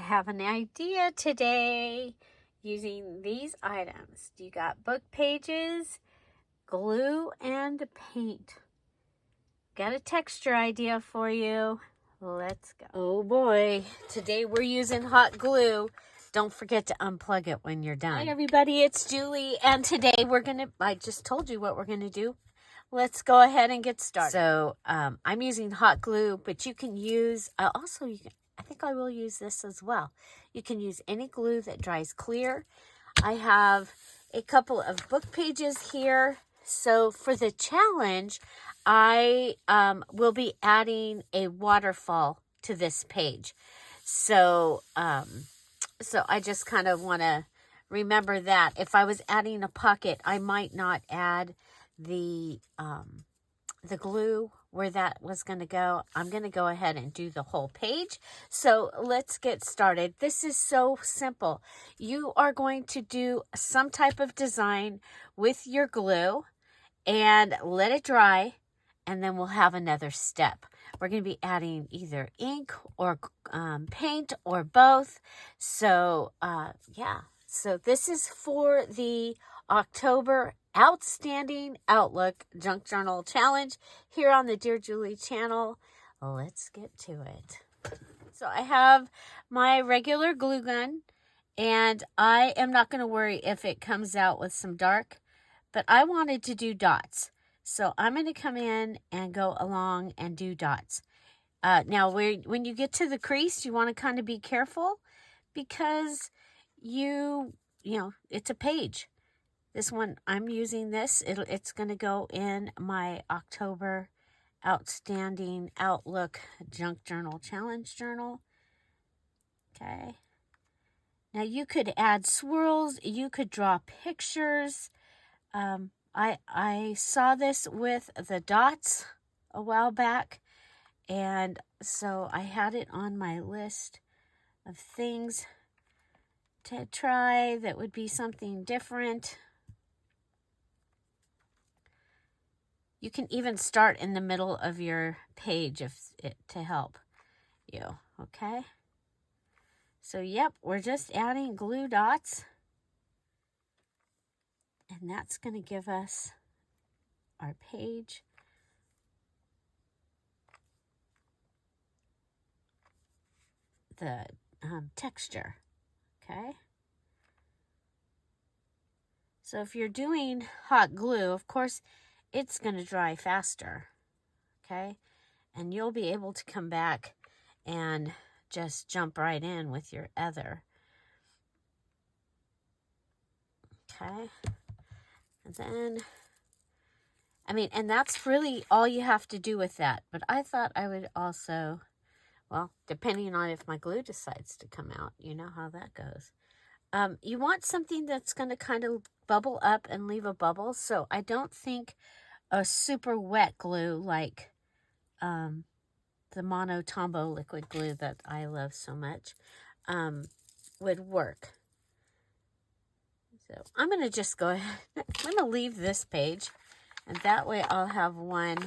have an idea today using these items. You got book pages, glue, and paint. Got a texture idea for you. Let's go. Oh boy, today we're using hot glue. Don't forget to unplug it when you're done. Hi everybody, it's Julie, and today I just told you what we're gonna do. Let's go ahead and get started. So I'm using hot glue, but you can use, I think I will use this as well. You can use any glue that dries clear. I have a couple of book pages here. So for the challenge, I will be adding a waterfall to this page. So I just kind of want to remember that. If I was adding a pocket, I might not add the glue where that was going to go. I'm going to go ahead and do the whole page. So let's get started. This is so simple. You are going to do some type of design with your glue and let it dry, and then we'll have another step. We're going to be adding either ink or paint or both. So yeah, so this is for the October Outstanding Outlook Junk Journal Challenge here on the Dear Julie channel. Let's get to it. So I have my regular glue gun, and I am not going to worry if it comes out with some dark, but I wanted to do dots. So I'm going to come in and go along and do dots. Now, when you get to the crease, you want to kind of be careful because you know, it's a page. This one, I'm using this. It's going to go in my October Outstanding Outlook Junk Journal Challenge journal. Okay. Now, you could add swirls. You could draw pictures. I saw this with the dots a while back, and so I had it on my list of things to try that would be something different. You can even start in the middle of your page to help you, okay? So, yep, we're just adding glue dots. And that's going to give us our page. The texture, okay? So if you're doing hot glue, of course, it's going to dry faster, okay? And you'll be able to come back and just jump right in with your other. Okay. And then, and that's really all you have to do with that. But I thought I would also, well, depending on if my glue decides to come out, you know how that goes. You want something that's going to kind of bubble up and leave a bubble. So I don't think a super wet glue like the Mono Tombow liquid glue that I love so much would work. So I'm going to just go ahead. I'm going to leave this page, and that way I'll have one.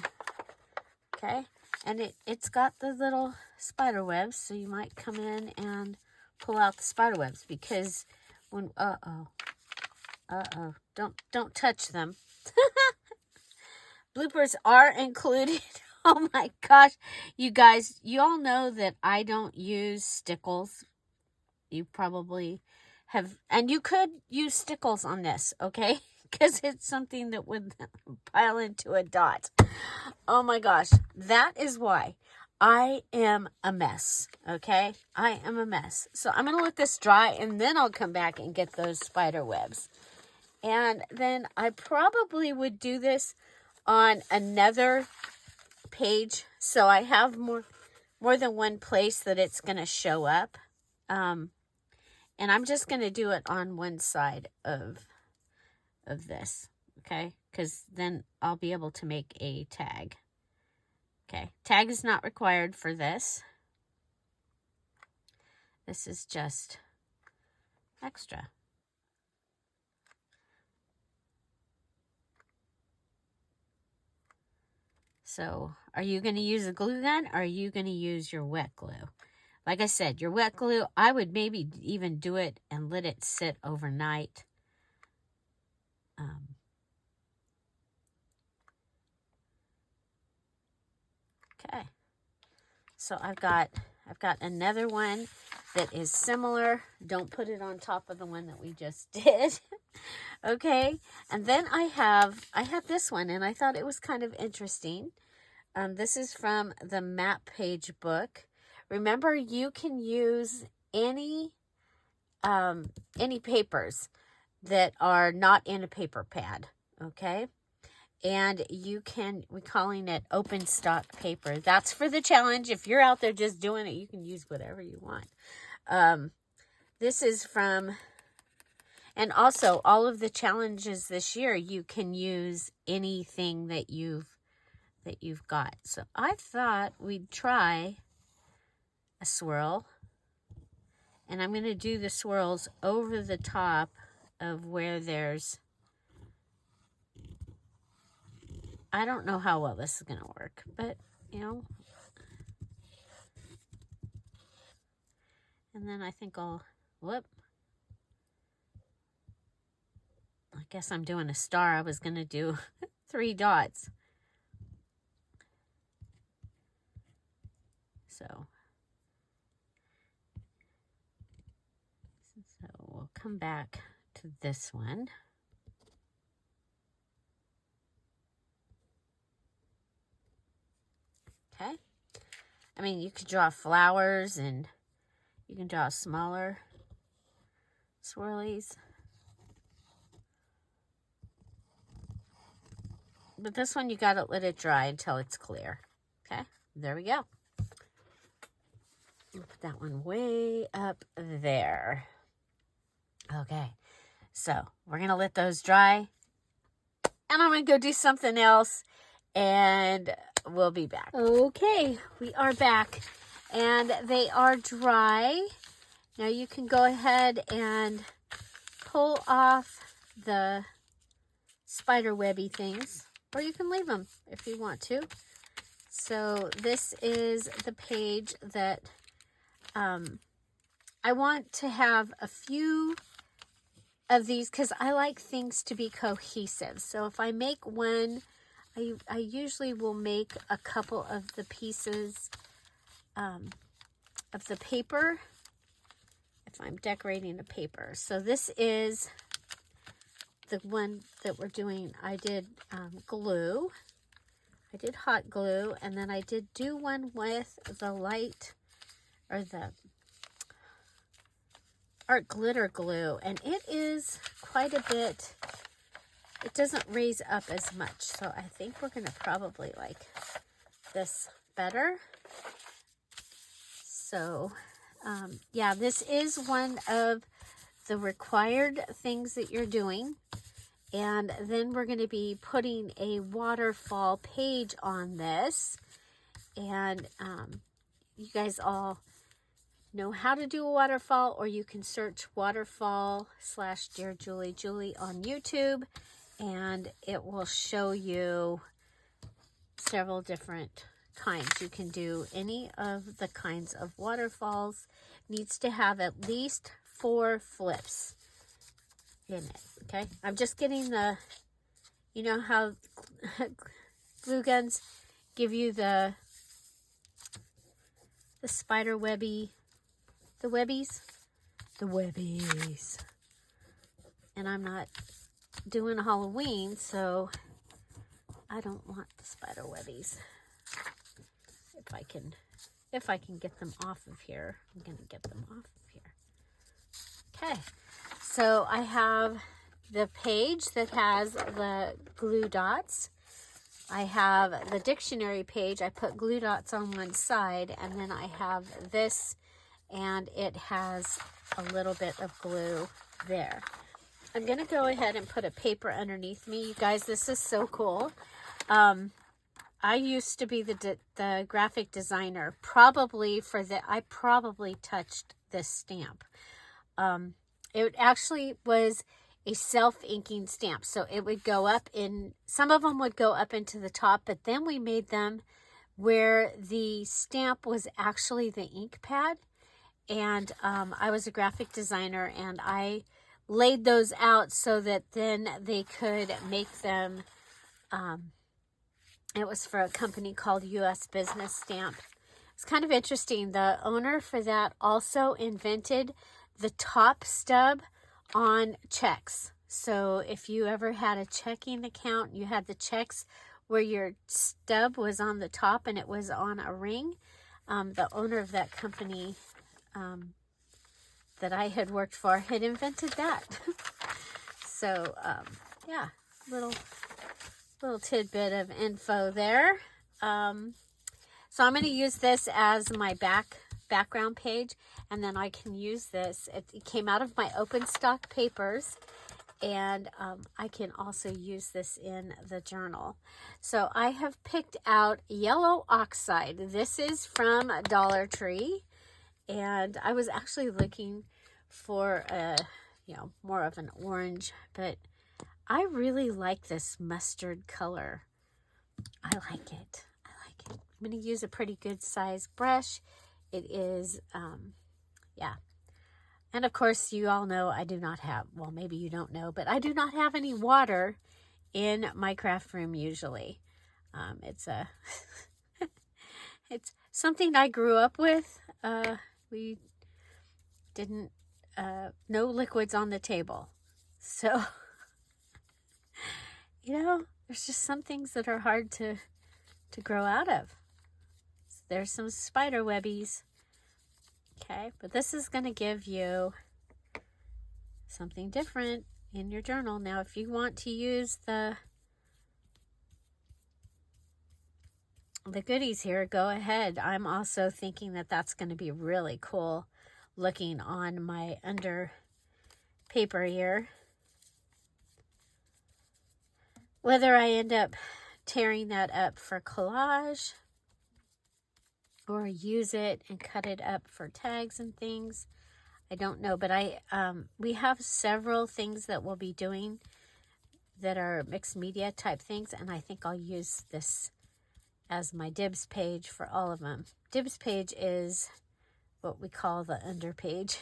Okay. And it's got the little spider webs, so you might come in and pull out the spider webs because when, don't touch them. Bloopers are included. Oh my gosh. You guys, you all know that I don't use stickles. You probably have, and you could use stickles on this, okay? Because it's something that would pile into a dot. Oh my gosh. That is why I am a mess, okay? I am a mess. So I'm going to let this dry, and then I'll come back and get those spider webs. And then I probably would do this on another page, so I have more than one place that it's going to show up. And I'm just going to do it on one side of this, okay? Because then I'll be able to make a tag. Okay, tag is not required for this. This is just extra. So, are you going to use a glue gun or are you going to use your wet glue? Like I said, your wet glue, I would maybe even do it and let it sit overnight. Okay. So I've got another one that is similar. Don't put it on top of the one that we just did. Okay. And then I have this one, and I thought it was kind of interesting. This is from the map page book. Remember, you can use any papers that are not in a paper pad, okay? And you can, we're calling it open stock paper. That's for the challenge. If you're out there just doing it, you can use whatever you want. This is from, and also all of the challenges this year, you can use anything that you've got. So I thought we'd try a swirl, and I'm going to do the swirls over the top of where there's, I don't know how well this is going to work, but you know, and then I think I'll, whoop, I guess I'm doing a star. I was going to do 3 dots. So we'll come back to this one. Okay. I mean, you could draw flowers, and you can draw smaller swirlies. But this one, you got to let it dry until it's clear. Okay. There we go. I'll put that one way up there. Okay, so we're going to let those dry, and I'm going to go do something else, and we'll be back. Okay, we are back, and they are dry. Now you can go ahead and pull off the spider webby things, or you can leave them if you want to. So this is the page that I want to have a few of these because I like things to be cohesive. So if I make one, I usually will make a couple of the pieces of the paper if I'm decorating a paper. So this is the one that we're doing. I did glue. I did hot glue, and then I did do one with the light, or the art glitter glue, and it is quite a bit, it doesn't raise up as much, so I think we're going to probably like this better. So yeah, this is one of the required things that you're doing, and then we're going to be putting a waterfall page on this, and you guys all know how to do a waterfall, or you can search waterfall / DearJulieJulie on YouTube, and it will show you several different kinds. You can do any of the kinds of waterfalls. Needs to have at least 4 flips in it. Okay, I'm just getting the, you know how glue guns give you the spider webby, the webbies. And I'm not doing Halloween, so I don't want the spider webbies. If I can get them off of here, I'm going to get them off of here. Okay, so I have the page that has the glue dots. I have the dictionary page. I put glue dots on one side, and then I have this, and it has a little bit of glue there. I'm going to go ahead and put a paper underneath me. You guys, this is so cool. I used to be the graphic designer, probably I probably touched this stamp. It actually was a self-inking stamp. So it would go up in, some of them would go up into the top, but then we made them where the stamp was actually the ink pad. and I was a graphic designer, and I laid those out so that then they could make them. It was for a company called U.S. Business Stamp. It's kind of interesting. The owner for that also invented the top stub on checks. So if you ever had a checking account, you had the checks where your stub was on the top and it was on a ring. The owner of that company that I had worked for had invented that. So yeah, little tidbit of info there. So I'm going to use this as my background page, and then I can use this. It came out of my open stock papers, and I can also use this in the journal. So I have picked out yellow oxide. This is from Dollar Tree, and I was actually looking for a, more of an orange, but I really like this mustard color. I like it. I'm going to use a pretty good size brush. It is, yeah. And of course, you all know I do not have, well, maybe you don't know, but I do not have any water in my craft room usually. It's something I grew up with. We didn't, no liquids on the table. So, there's just some things that are hard to grow out of. So there's some spider webbies. Okay, but this is going to give you something different in your journal. Now, if you want to use the goodies here, go ahead. I'm also thinking that that's going to be really cool looking on my under paper here. Whether I end up tearing that up for collage or use it and cut it up for tags and things, I don't know. But we have several things that we'll be doing that are mixed media type things, and I think I'll use this as my dibs page for all of them. Dibs page is what we call the under page.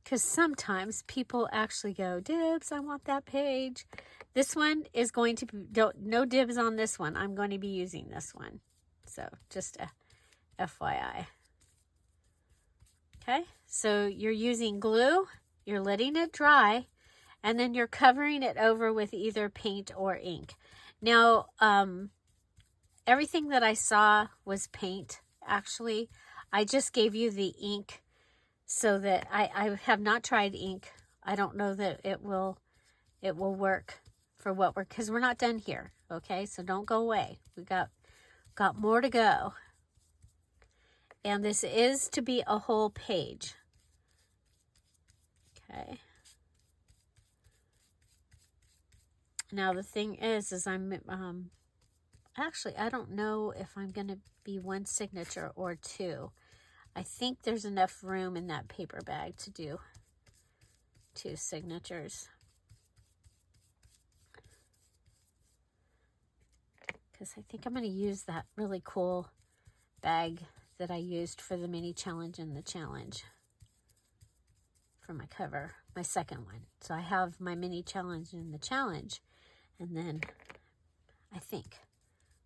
Because sometimes people actually go, dibs, I want that page. This one is going to be, no dibs on this one. I'm going to be using this one. So just a FYI. Okay, so you're using glue, you're letting it dry, and then you're covering it over with either paint or ink. Now, everything that I saw was paint, actually. I just gave you the ink so that I have not tried ink. I don't know that it will work for what because we're not done here. Okay, so don't go away. We got more to go. And this is to be a whole page. Okay. Now the thing is I'm actually, I don't know if I'm going to be one signature or two. I think there's enough room in that paper bag to do 2 signatures. Because I think I'm going to use that really cool bag that I used for the mini challenge and the challenge for my cover, my second one. So I have my mini challenge and the challenge, and then I think,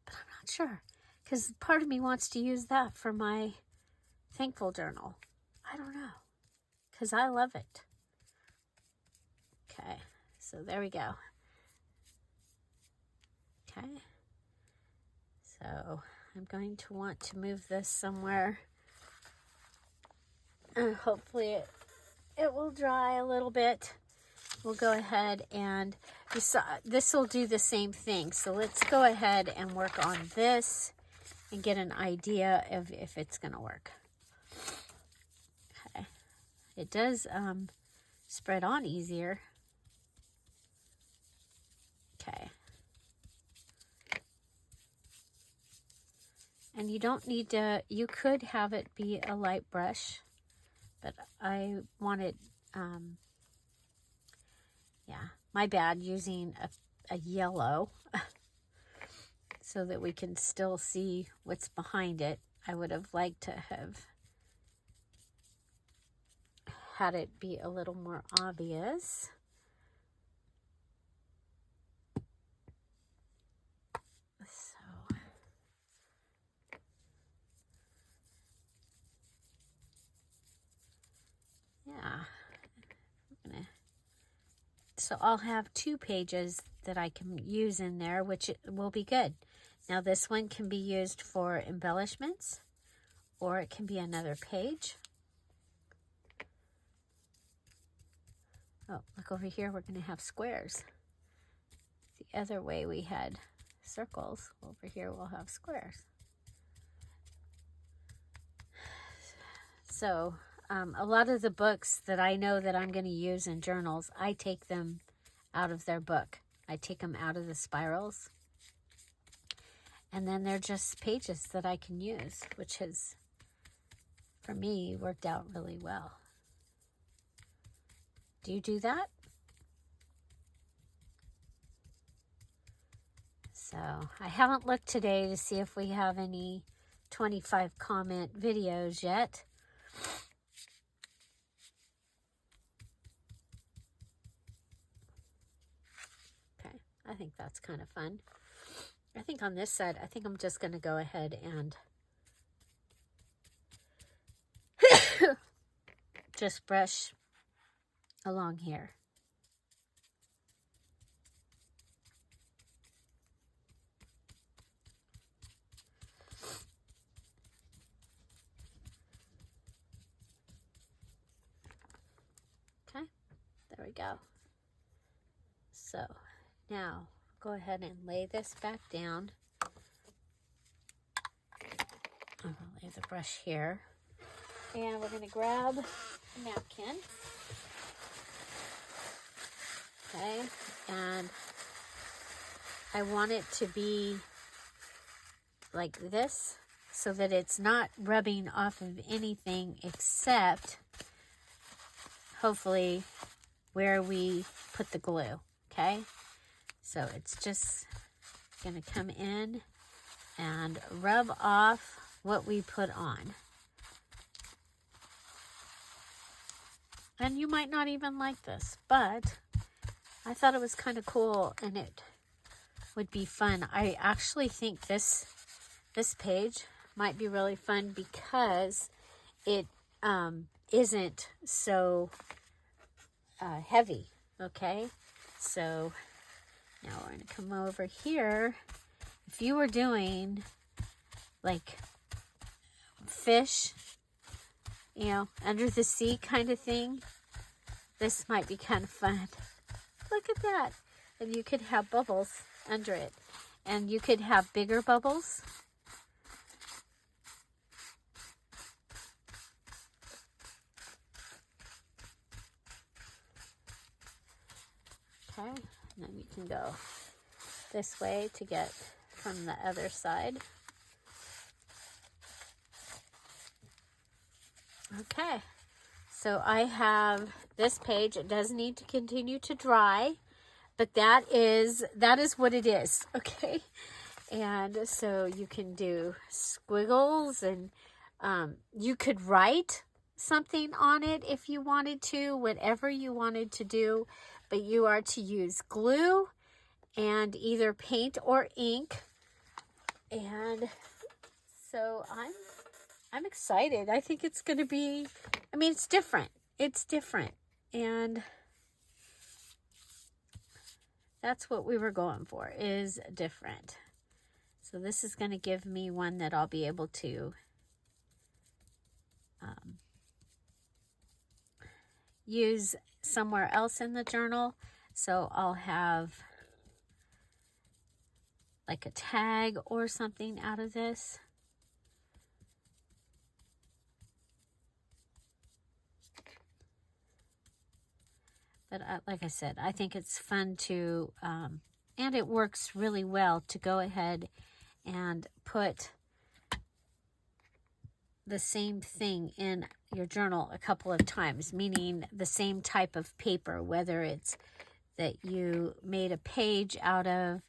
but I'm not sure, because part of me wants to use that for my thankful journal. I don't know, because I love it. Okay, so there we go. Okay, so I'm going to want to move this somewhere, and hopefully it will dry a little bit. We'll go ahead and this will do the same thing. So let's go ahead and work on this and get an idea of if it's going to work. Okay, it does spread on easier. Okay. And you don't need to, you could have it be a light brush, but I wanted, yeah, my bad, using a yellow so that we can still see what's behind it. I would have liked to have had it be a little more obvious. So, yeah. So I'll have 2 pages that I can use in there, which will be good. Now this one can be used for embellishments, or it can be another page. Oh, look over here, we're going to have squares. The other way we had circles. Over here we'll have squares. So a lot of the books that I know that I'm going to use in journals, I take them out of their book. I take them out of the spirals. And then they're just pages that I can use, which has, for me, worked out really well. Do you do that? So I haven't looked today to see if we have any 25 comment videos yet. Okay, I think that's kind of fun. I think on this side, I think I'm just going to go ahead and just brush along here. Okay, there we go. So now go ahead and lay this back down. I'm going to lay the brush here. And we're going to grab a napkin. Okay, and I want it to be like this so that it's not rubbing off of anything except hopefully where we put the glue. Okay, so it's just going to come in and rub off what we put on. And you might not even like this, but I thought it was kind of cool and it would be fun. I actually think this page might be really fun because it isn't so heavy. Okay, so now we're going to come over here. If you were doing like fish, you know, under the sea kind of thing, this might be kind of fun. Look at that. And you could have bubbles under it. And you could have bigger bubbles. Okay, and then you can go this way to get from the other side. Okay, so I have this page. It does need to continue to dry, but that is what it is, okay? And so you can do squiggles, and you could write something on it if you wanted to, whatever you wanted to do, but you are to use glue and either paint or ink. And so I'm excited. I think it's going to be, I mean, it's different. It's different. And that's what we were going for, is different. So this is going to give me one that I'll be able to use somewhere else in the journal. So I'll have like a tag or something out of this. But like I said, I think it's fun to, and it works really well to go ahead and put the same thing in your journal a couple of times, meaning the same type of paper, whether it's that you made a page out of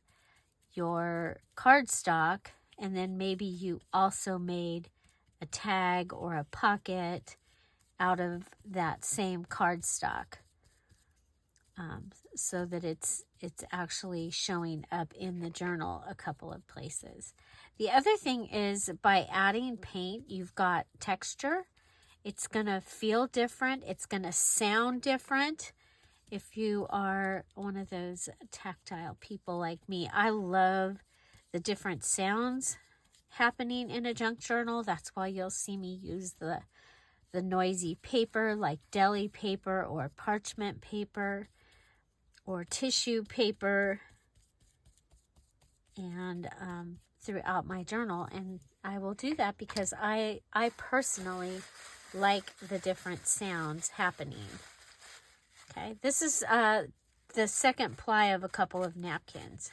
your cardstock and then maybe you also made a tag or a pocket out of that same cardstock, so that it's actually showing up in the journal a couple of places. The other thing is, by adding paint, you've got texture. It's going to feel different. It's going to sound different. If you are one of those tactile people like me, I love the different sounds happening in a junk journal. That's why you'll see me use the noisy paper like deli paper or parchment paper or tissue paper, and throughout my journal. And I will do that because I personally like the different sounds happening. Okay, this is the second ply of a couple of napkins.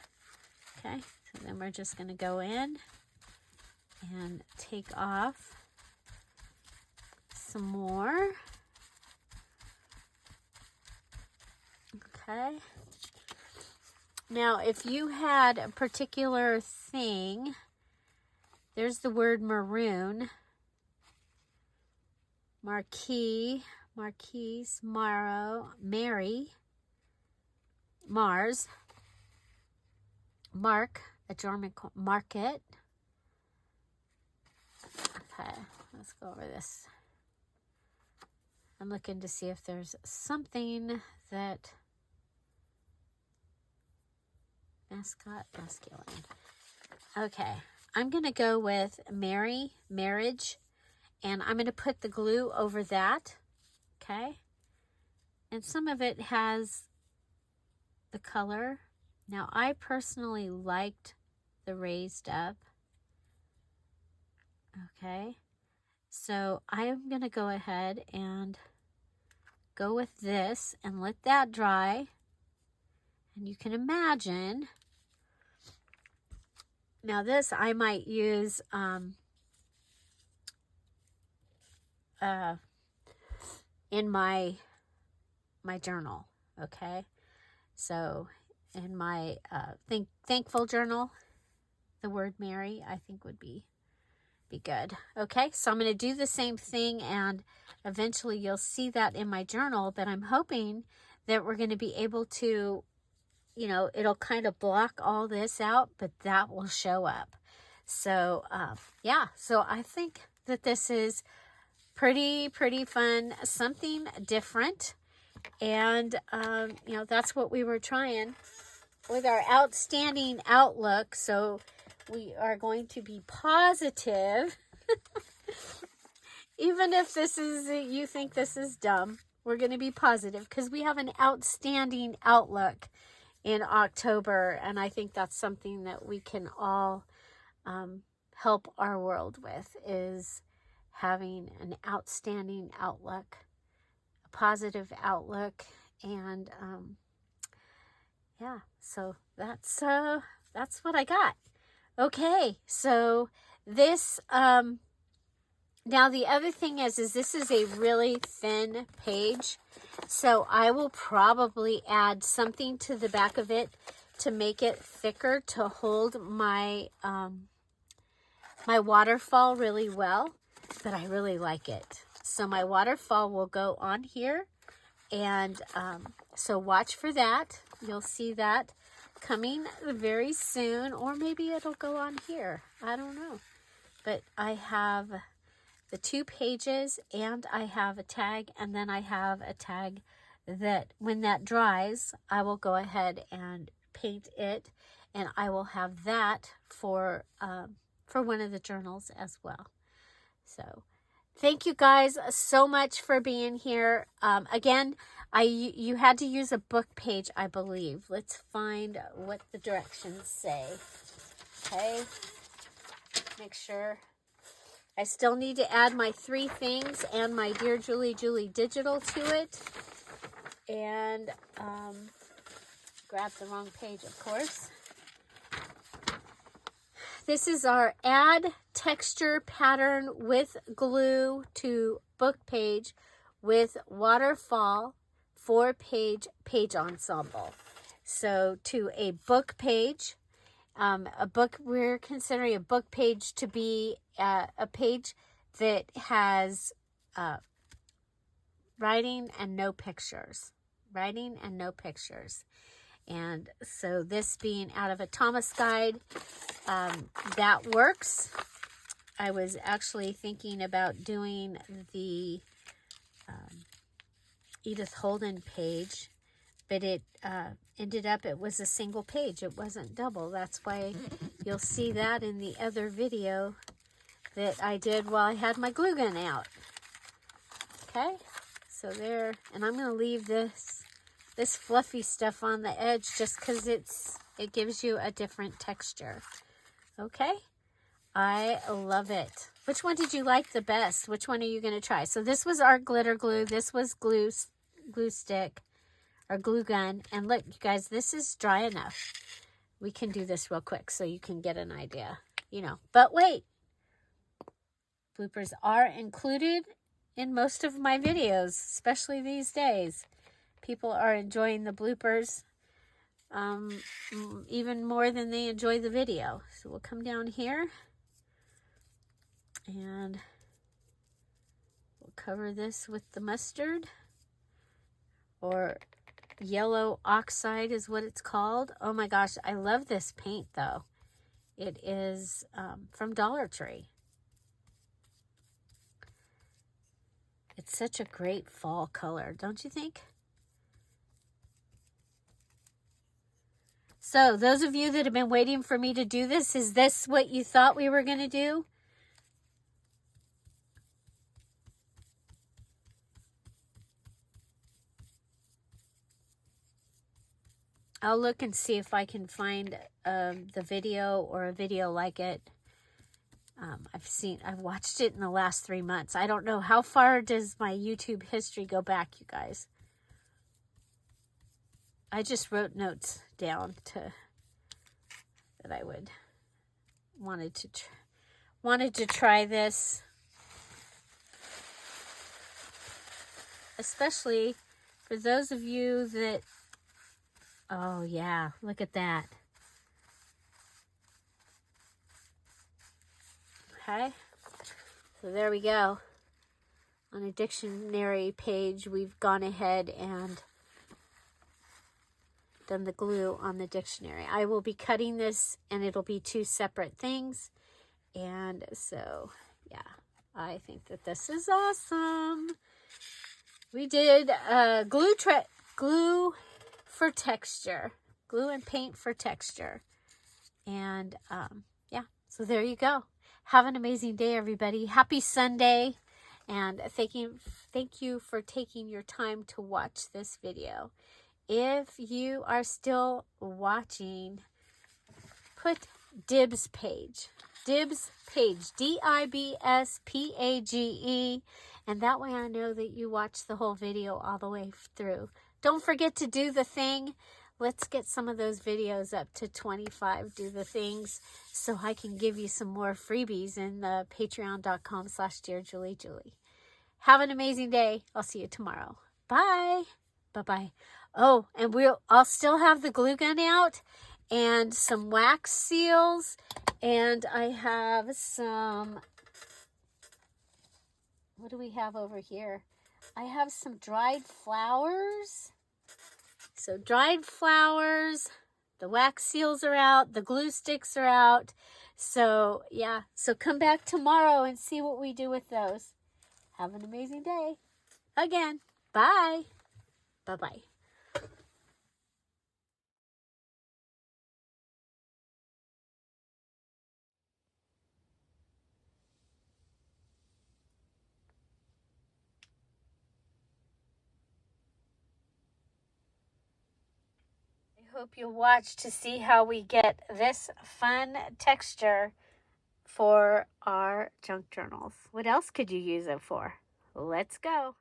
Okay, so then we're just going to go in and take off some more. Okay. Now, if you had a particular thing, there's the word maroon, marquise, Mary, Mars, Mark, a German market. Okay, let's go over this. I'm looking to see if there's something that mascot, masculine. Okay, I'm going to go with Mary, marriage, and I'm going to put the glue over that. Okay, and some of it has the color. Now, I personally liked the raised up. Okay, so I'm going to go ahead and go with this and let that dry. And you can imagine, now this I might use in my journal. Okay, so in my thankful journal, the word Mary I think would be good. Okay, so I'm going to do the same thing, and eventually you'll see that in my journal, but I'm hoping that we're going to be able to, you know, it'll kind of block all this out, but that will show up. So yeah, so I think that this is pretty fun, something different. And you know, that's what we were trying with our outstanding outlook. So we are going to be positive. Even if this is, you think this is dumb, we're going to be positive because we have an outstanding outlook in October. And I think that's something that we can all help our world with, is having an outstanding outlook, a positive outlook. And yeah, so that's what I got. Okay, so this, now the other thing is this is a really thin page, so I will probably add something to the back of it to make it thicker, to hold my, my waterfall really well, but I really like it. So my waterfall will go on here, and so watch for that. You'll see that coming very soon, or maybe it'll go on here. I don't know. But I have the 2 pages, and I have a tag, and then I have a tag that when that dries, I will go ahead and paint it, and I will have that for one of the journals as well. So thank you guys so much for being here. Again, you had to use a book page, I believe. Let's find what the directions say. Okay, make sure. I still need to add my 3 things and my Dear Julie Julie digital to it. And grab the wrong page, of course. This is our add texture pattern with glue to book page with waterfall 4-page page ensemble. So to a book page, we're considering a book page to be a page that has writing and no pictures. Writing and no pictures. And so this being out of a Thomas guide, that works. I was actually thinking about doing the Edith Holden page, but it ended up, it was a single page. It wasn't double. That's why you'll see that in the other video that I did while I had my glue gun out. Okay, so there, and I'm going to leave this fluffy stuff on the edge just because it gives you a different texture. Okay, I love it. Which one did you like the best? Which one are you going to try? So this was our glitter glue. This was glue stick or glue gun. And look, you guys, this is dry enough. We can do this real quick so you can get an idea, you know. But wait, bloopers are included in most of my videos, especially these days. People are enjoying the bloopers even more than they enjoy the video. So we'll come down here and we'll cover this with the mustard, or yellow oxide is what it's called. Oh my gosh, I love this paint though. It is from Dollar Tree. It's such a great fall color, don't you think? So those of you that have been waiting for me to do this, is this what you thought we were going to do? I'll look and see if I can find the video or a video like it. I've watched it in the last 3 months. I don't know, how far does my YouTube history go back, you guys? I just wrote notes down that I wanted to try this, especially for those of you that, oh yeah, look at that. Okay, so there we go. On a dictionary page, we've gone ahead and done the glue on the dictionary. I will be cutting this and it'll be 2 separate things. And so, yeah, I think that this is awesome. We did glue for texture. Glue and paint for texture. And yeah, so there you go. Have an amazing day, everybody. Happy Sunday. And thank you for taking your time to watch this video. If you are still watching, put Dibs page. Dibs page. D-I-B-S-P-A-G-E. And that way I know that you watched the whole video all the way through. Don't forget to do the thing. Let's get some of those videos up to 25. Do the things so I can give you some more freebies in the patreon.com/DearJulieJulie. Have an amazing day. I'll see you tomorrow. Bye. Bye-bye. Oh, and I'll still have the glue gun out and some wax seals, and I have some, what do we have over here? I have some dried flowers. So dried flowers, the wax seals are out, the glue sticks are out. So yeah, so come back tomorrow and see what we do with those. Have an amazing day. Again, bye. Bye-bye. I hope you'll watch to see how we get this fun texture for our junk journals. What else could you use it for? Let's go.